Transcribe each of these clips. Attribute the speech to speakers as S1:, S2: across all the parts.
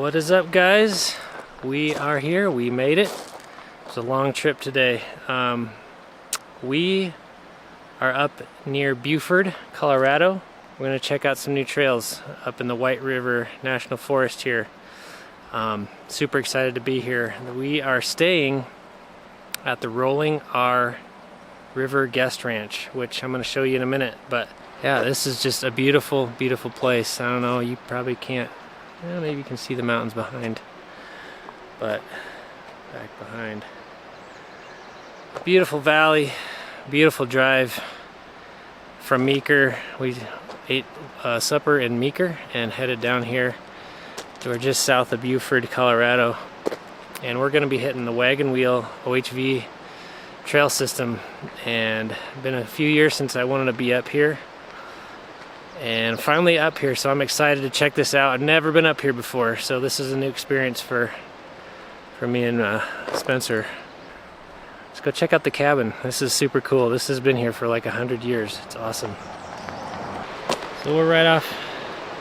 S1: What is up, guys? We are here. We made it. It's a long trip today. We are up near Buford, Colorado. We're going to check out some new trails up in the White River National Forest here. Super excited to be here. We are staying at the Rolling R River Guest Ranch, which I'm going to show you in a minute. But yeah, this is just a beautiful, beautiful place. I don't know, you probably can't, well, maybe you can see the mountains behind, but back behind. Beautiful valley, beautiful drive from Meeker. We ate supper in Meeker and headed down here. We're just south of Buford, Colorado, and we're going to be hitting the Wagon Wheel OHV trail system. And it's been a few years since I wanted to be up here, and finally up here, so I'm excited to check this out. I've never been up here before, so this is a new experience for me and Spencer. Let's go check out the cabin. This is super cool. This has been here for like 100 years. It's awesome. So we're right off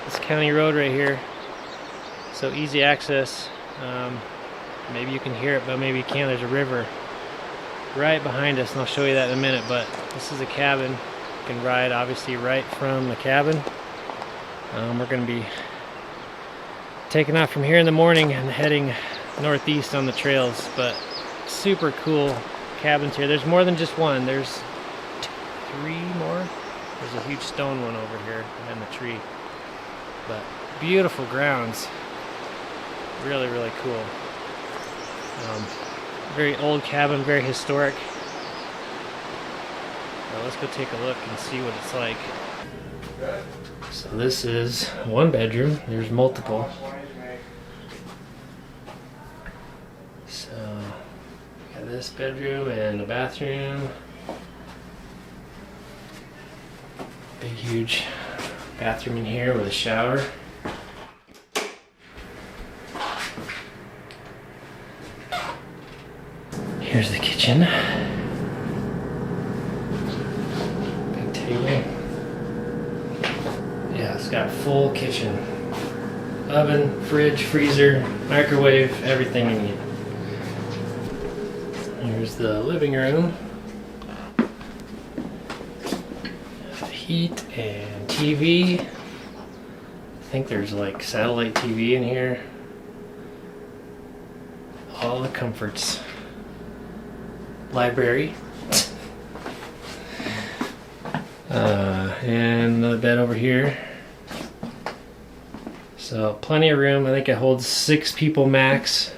S1: this county road right here, so easy access. Maybe you can hear it, but maybe you can't. There's a river right behind us, and I'll show you that in a minute. But this is a cabin. You can ride obviously right from the cabin. We're going to be taking off from here in the morning and heading northeast on the trails. But super cool cabins here. There's more than just one. There's three more. There's a huge stone one over here behind the tree. But beautiful grounds. Really, really cool. Very old cabin, very historic. Well, let's go take a look and see what it's like. So this is one bedroom. There's multiple. So we got this bedroom and a bathroom. Big, huge bathroom in here with a shower. Here's the kitchen. Big table. Yeah, it's got full kitchen. Oven, fridge, freezer, microwave, everything you need. Here's the living room. Heat and TV. I think there's like satellite TV in here. All the comforts. Library. And another bed over here. So plenty of room. I think it holds 6 people max.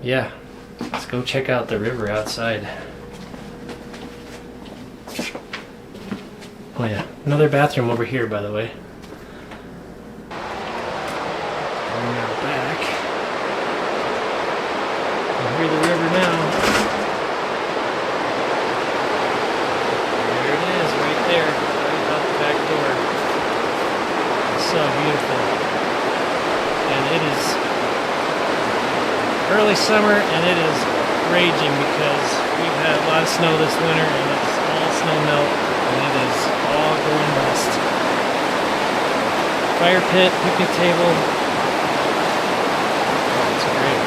S1: Yeah, let's go check out the river outside. Oh yeah, another bathroom over here, by the way. And now back. You hear the river now. There it is, right there, right out the back door. It's so beautiful. And it is early summer, and it is raging because we've had a lot of snow this winter, and it's all snow melt, and it is all going west. Fire pit, picnic table. Oh, it's great.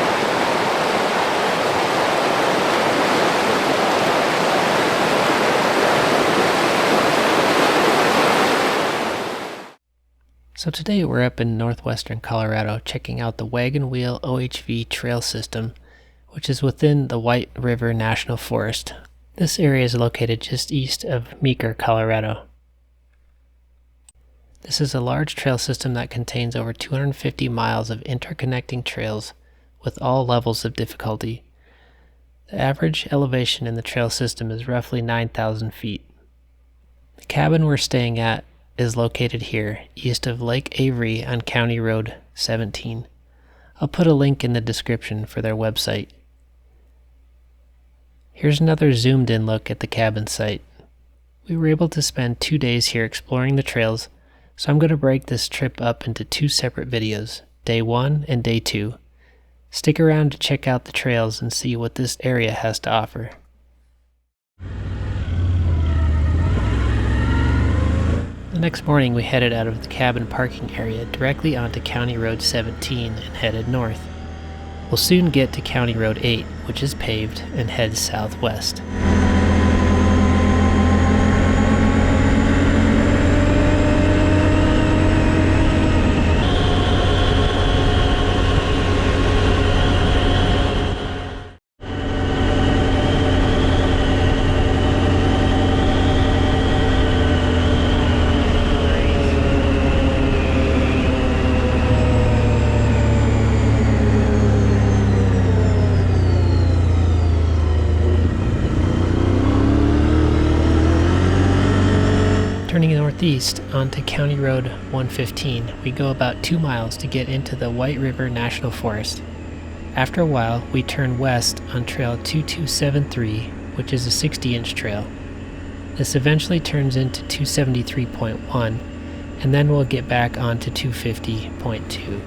S1: So today we're up in northwestern Colorado checking out the Wagon Wheel OHV trail system, which is within the White River National Forest. This area is located just east of Meeker, Colorado. This is a large trail system that contains over 250 miles of interconnecting trails with all levels of difficulty. The average elevation in the trail system is roughly 9,000 feet. The cabin we're staying at is located here, east of Lake Avery on County Road 17. I'll put a link in the description for their website. Here's another zoomed in look at the cabin site. We were able to spend 2 days here exploring the trails, so I'm going to break this trip up into 2 separate videos, day 1 and day 2. Stick around to check out the trails and see what this area has to offer. The next morning we headed out of the cabin parking area directly onto County Road 17 and headed north. We'll soon get to County Road 8, which is paved, and head southwest. Turning northeast onto County Road 115, we go about 2 miles to get into the White River National Forest. After a while, we turn west on Trail 2273, which is a 60-inch trail. This eventually turns into 273.1, and then we'll get back onto 250.2.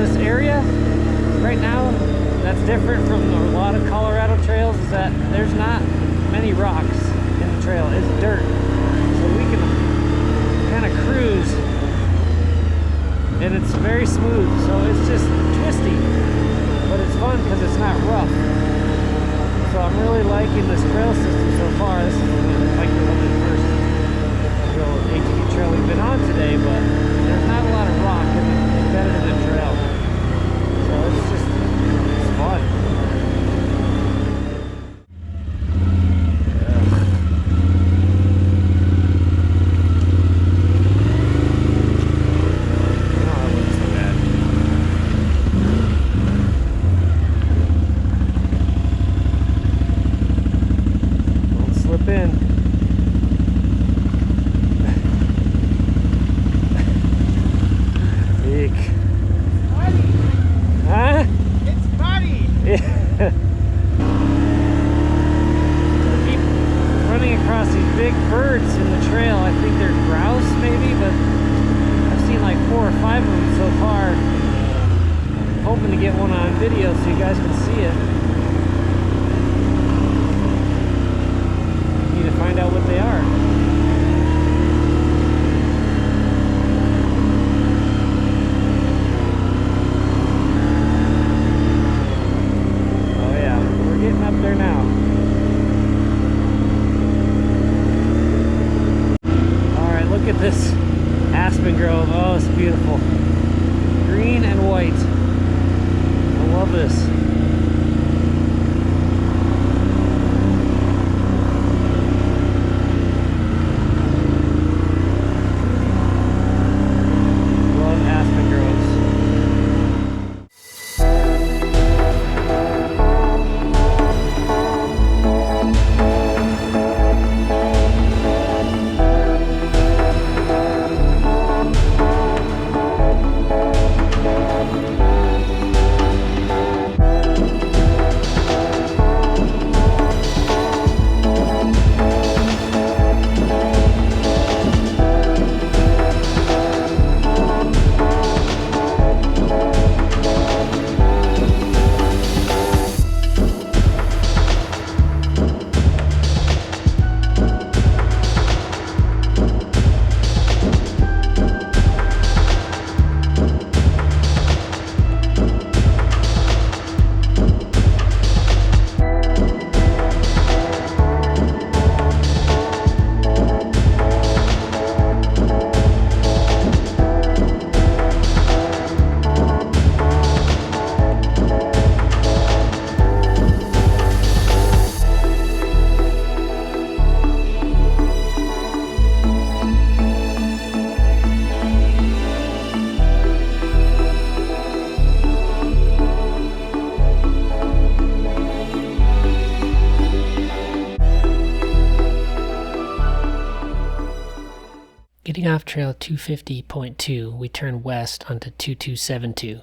S2: This area right now that's different from a lot of Colorado trails is that there's not many rocks in the trail. It's dirt, so we can kind of cruise, and it's very smooth, so it's just twisty, but it's fun because it's not rough. So I'm really liking this trail system so far. This is like the first ATV trail we've been on today, but there's not a lot of rock embedded in the trail. So it's fun. slip in. Eek.
S3: Buddy!
S2: Huh?
S3: It's Buddy!
S2: Yeah. Keep running across these big birds in the trail. I think they're grouse maybe, but I've seen like 4 or 5 of them so far. Hoping to get one on video so you guys can see it. Need to find out what they are. Oh yeah, we're getting up there now. Alright, look at this aspen grove. Oh, it's beautiful. Green and white. I love this. Love aspen groves.
S1: Getting off trail 250.2, we turn west onto 2272.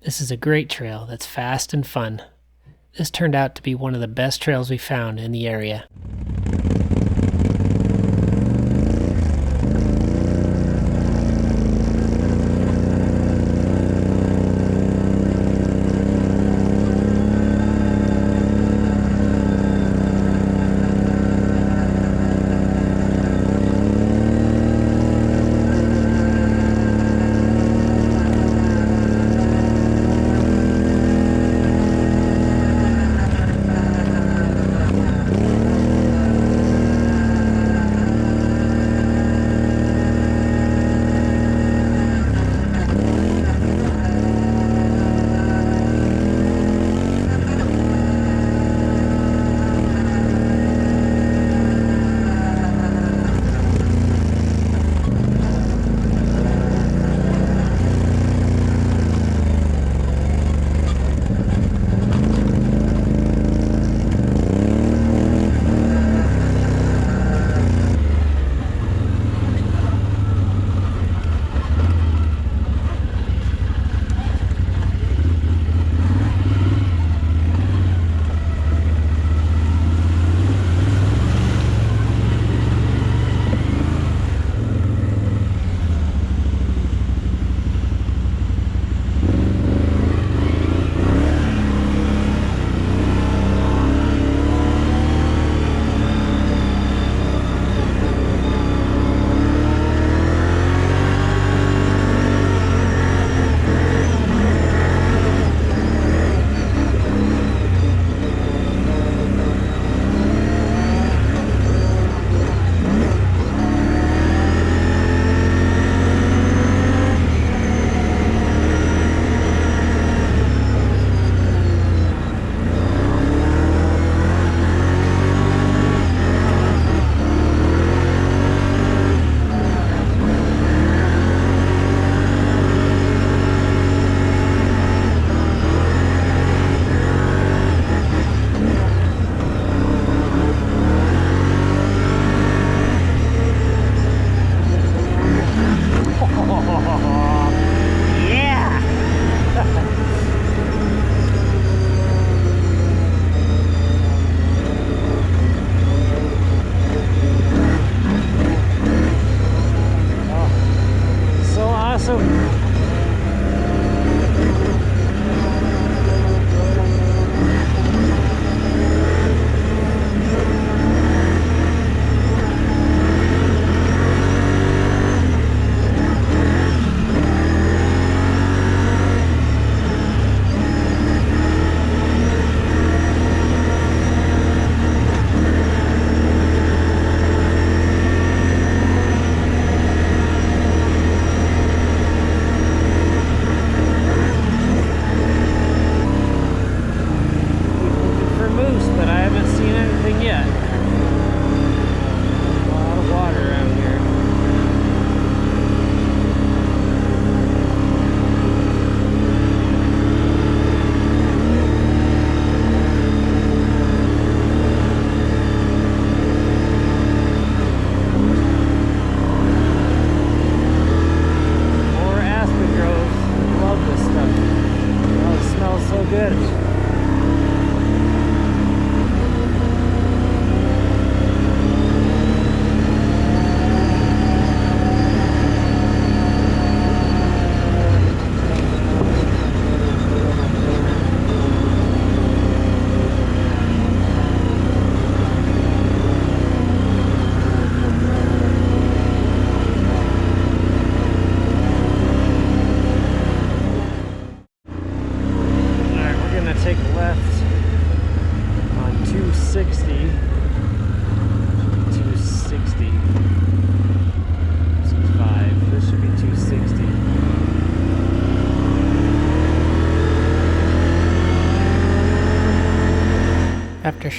S1: This is a great trail that's fast and fun. This turned out to be one of the best trails we found in the area.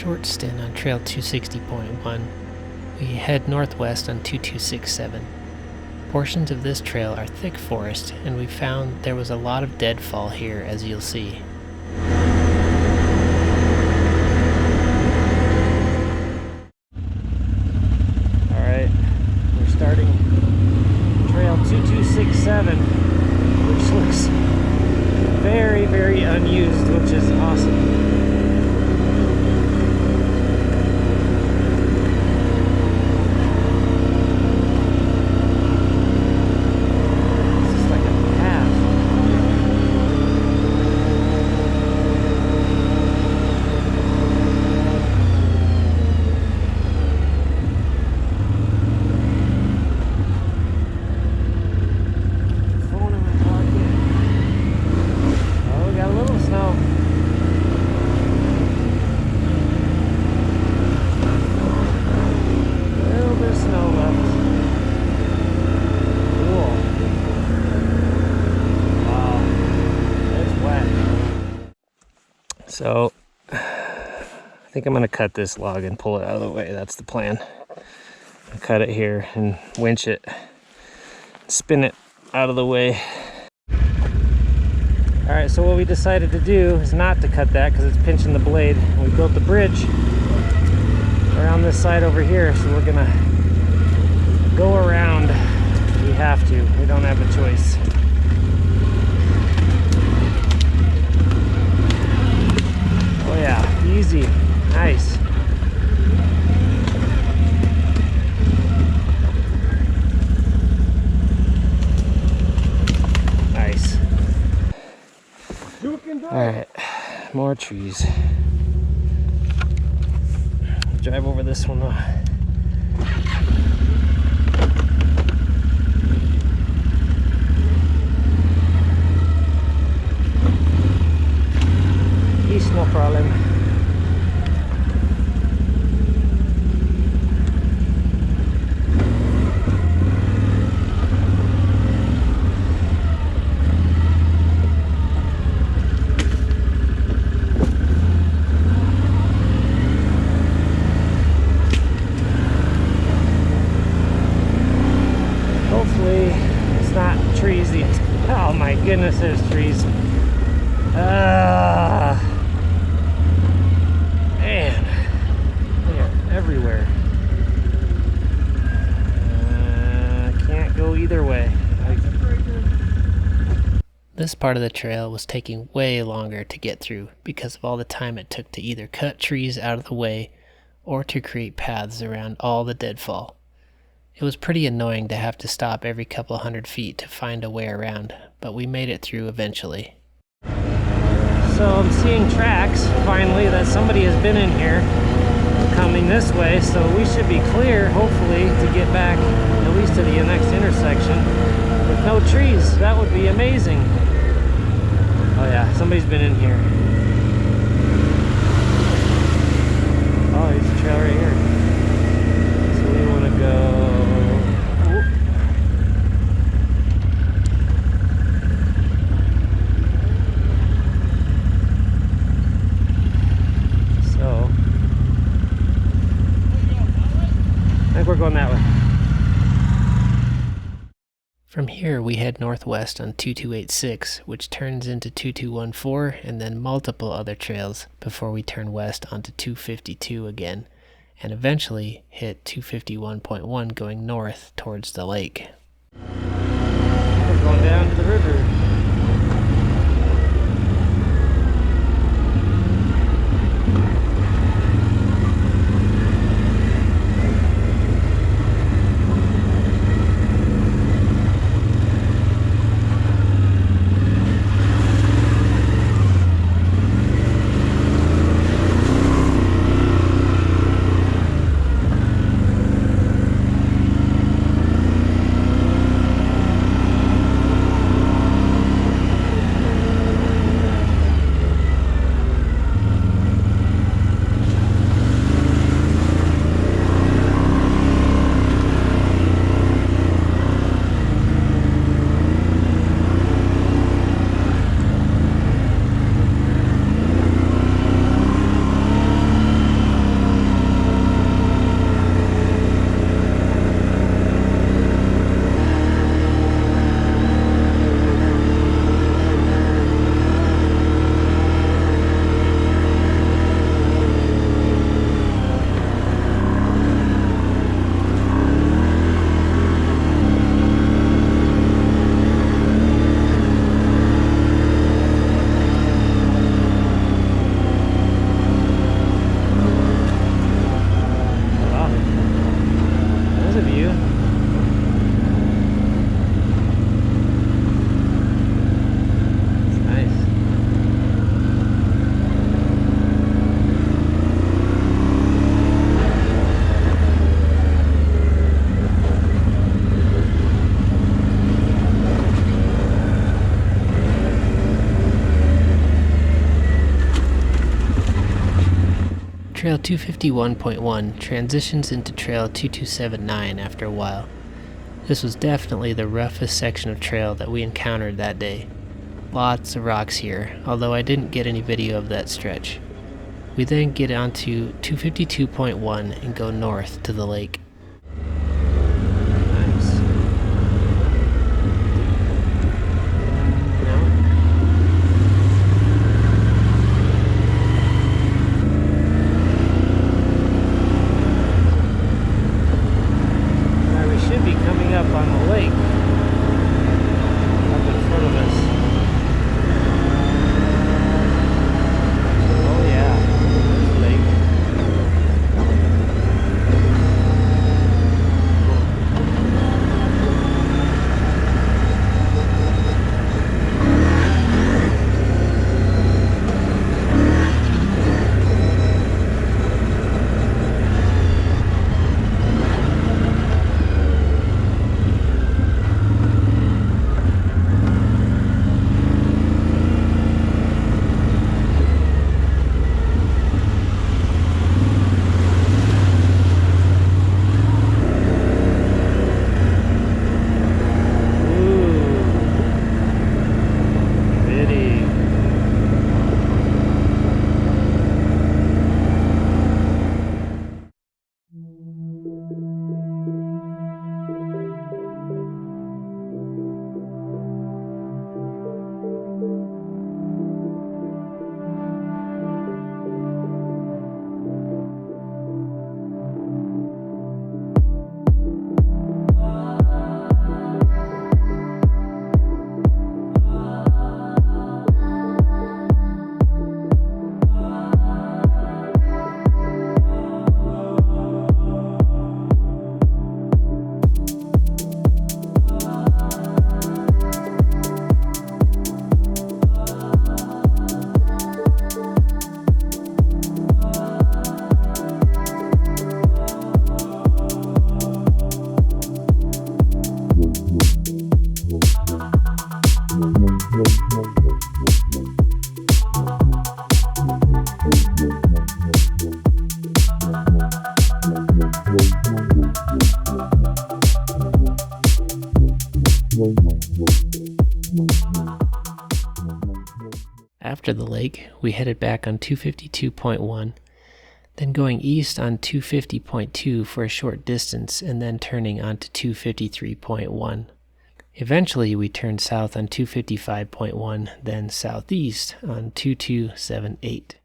S1: short stint on Trail 260.1, we head northwest on 2267. Portions of this trail are thick forest, and we found there was a lot of deadfall here, as you'll see.
S2: Alright, we're starting Trail 2267, which looks very, very unused, which is awesome. So, I think I'm going to cut this log and pull it out of the way. That's the plan. I'll cut it here and winch it, spin it out of the way. Alright, so what we decided to do is not to cut that because it's pinching the blade. We built the bridge around this side over here, so we're going to go around. We have to. We don't have a choice. Oh yeah, easy, nice. Nice. Alright, more trees. Drive over this one though. No problem. Hopefully it's not trees. Oh my goodness, there's trees. Man, they are everywhere. Can't go either way.
S1: This part of the trail was taking way longer to get through because of all the time it took to either cut trees out of the way or to create paths around all the deadfall. It was pretty annoying to have to stop every couple hundred feet to find a way around, but we made it through eventually.
S2: So I'm seeing tracks, finally, that somebody has been in here coming this way, so we should be clear, hopefully, to get back at least to the next intersection with no trees. That would be amazing. Oh yeah, somebody's been in here. Oh, there's a trail right here. So we want to go... I think we're going that way.
S1: From here we head northwest on 2286, which turns into 2214 and then multiple other trails before we turn west onto 252 again, and eventually hit 251.1 going north towards the lake.
S2: We're going down to the river.
S1: Trail 251.1 transitions into Trail 2279 after a while. This was definitely the roughest section of trail that we encountered that day. Lots of rocks here, although I didn't get any video of that stretch. We then get onto 252.1 and go north to the lake.
S2: Nice. Now we should be coming up on the lake up in front of us. Oh yeah, there's the lake.
S1: After the lake, we headed back on 252.1, then going east on 250.2 for a short distance, and then turning onto 253.1. Eventually, we turned south on 255.1, then southeast on 2278.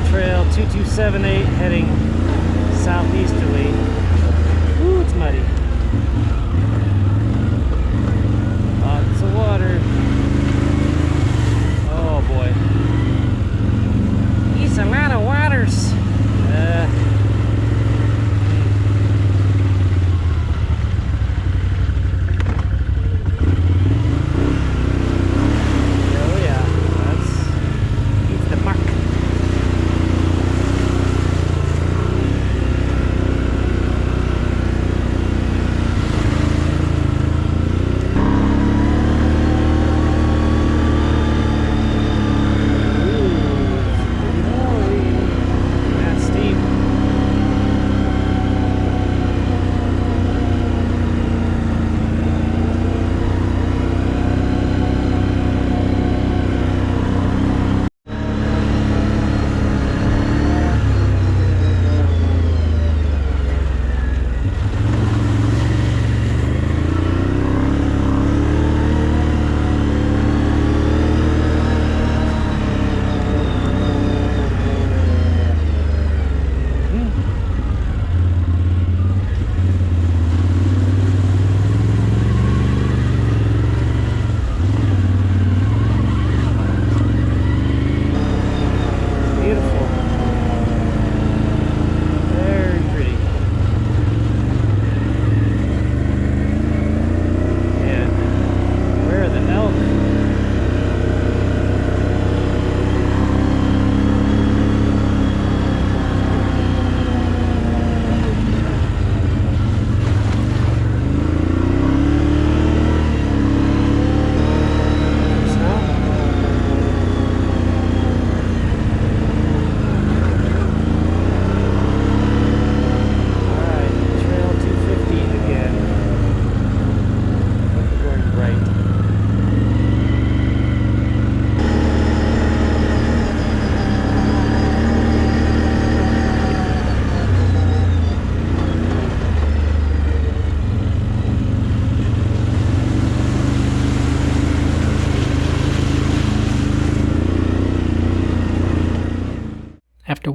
S2: Trail 2278 heading southeasterly. Ooh, it's muddy. Lots of water. Oh boy. It's a lot of waters. Oh yeah, that's the muck.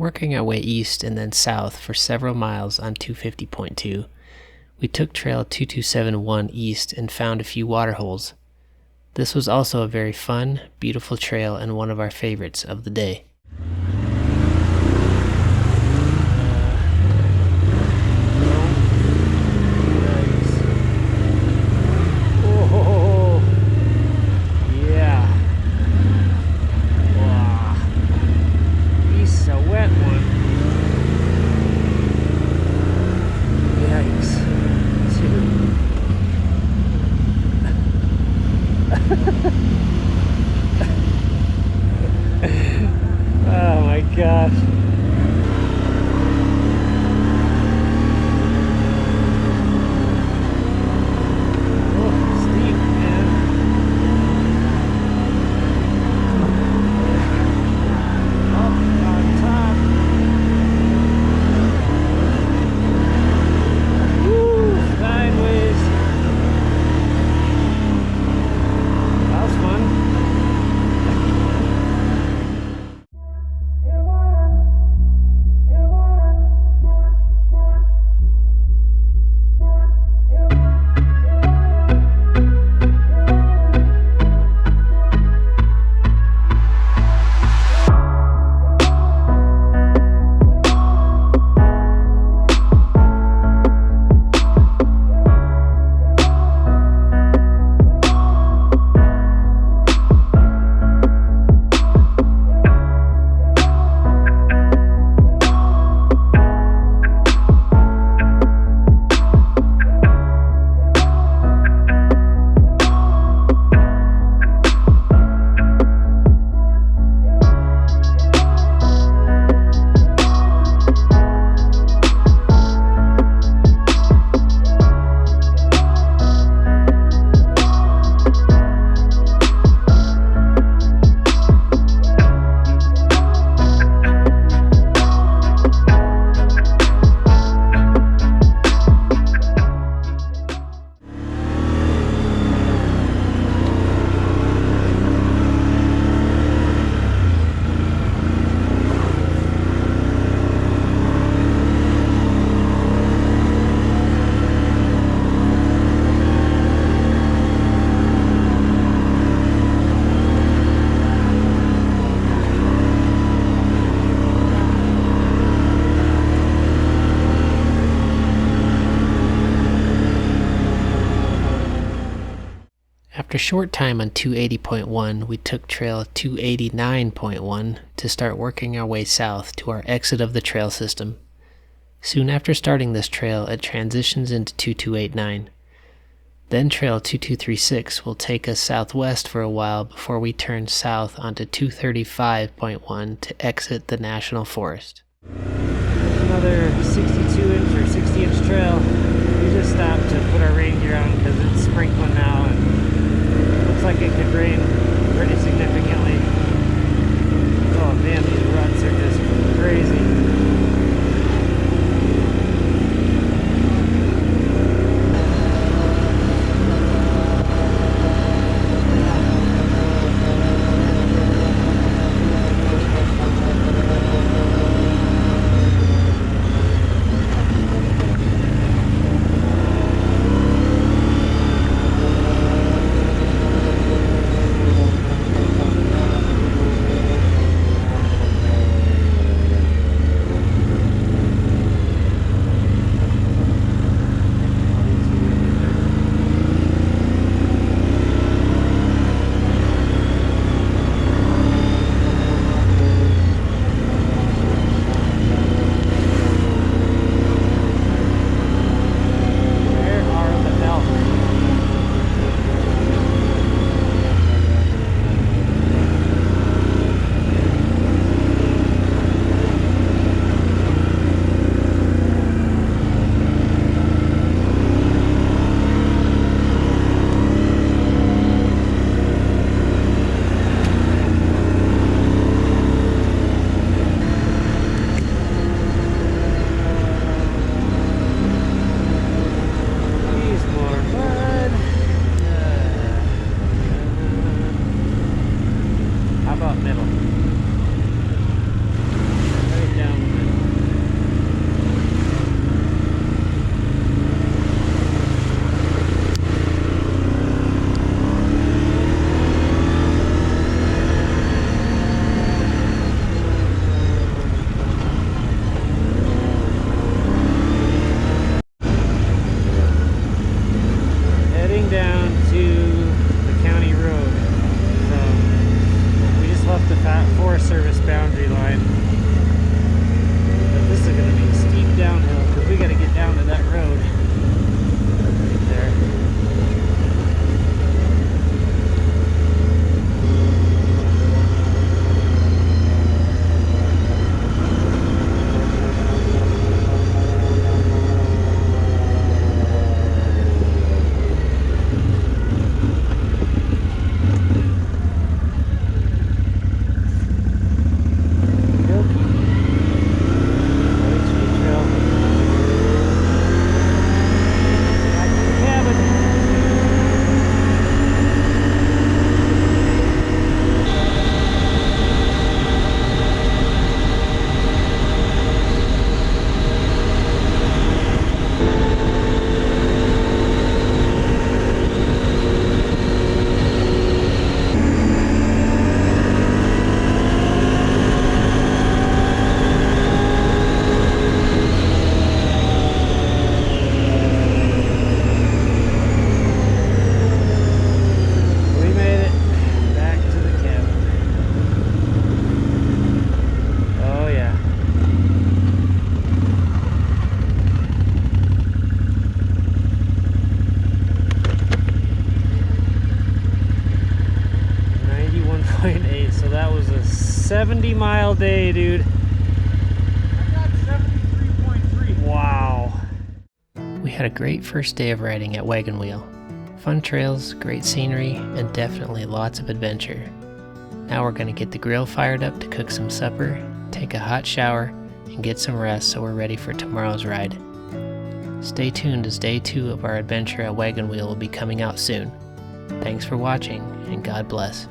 S1: working our way east and then south for several miles on 250.2, we took trail 2271 east and found a few water holes. This was also a very fun, beautiful trail and one of our favorites of the day.
S2: Oh my gosh. Oh, steep, man. Up on top. Woo, sideways. That was fun.
S1: After a short time on 280.1, we took trail 289.1 to start working our way south to our exit of the trail system. Soon after starting this trail, it transitions into 2289. Then trail 2236 will take us southwest for a while before we turn south onto 235.1 to exit the National Forest.
S2: Another 62-inch or 60-inch trail. We just stopped to put our rain gear on because it's sprinkling now and looks like it could rain pretty significantly. Oh man, these ruts are just crazy. 70-mile day, dude.
S3: I got 73.3.
S2: Wow.
S1: We had a great first day of riding at Wagon Wheel. Fun trails, great scenery, and definitely lots of adventure. Now we're gonna get the grill fired up to cook some supper, take a hot shower, and get some rest so we're ready for tomorrow's ride. Stay tuned as day 2 of our adventure at Wagon Wheel will be coming out soon. Thanks for watching, and God bless.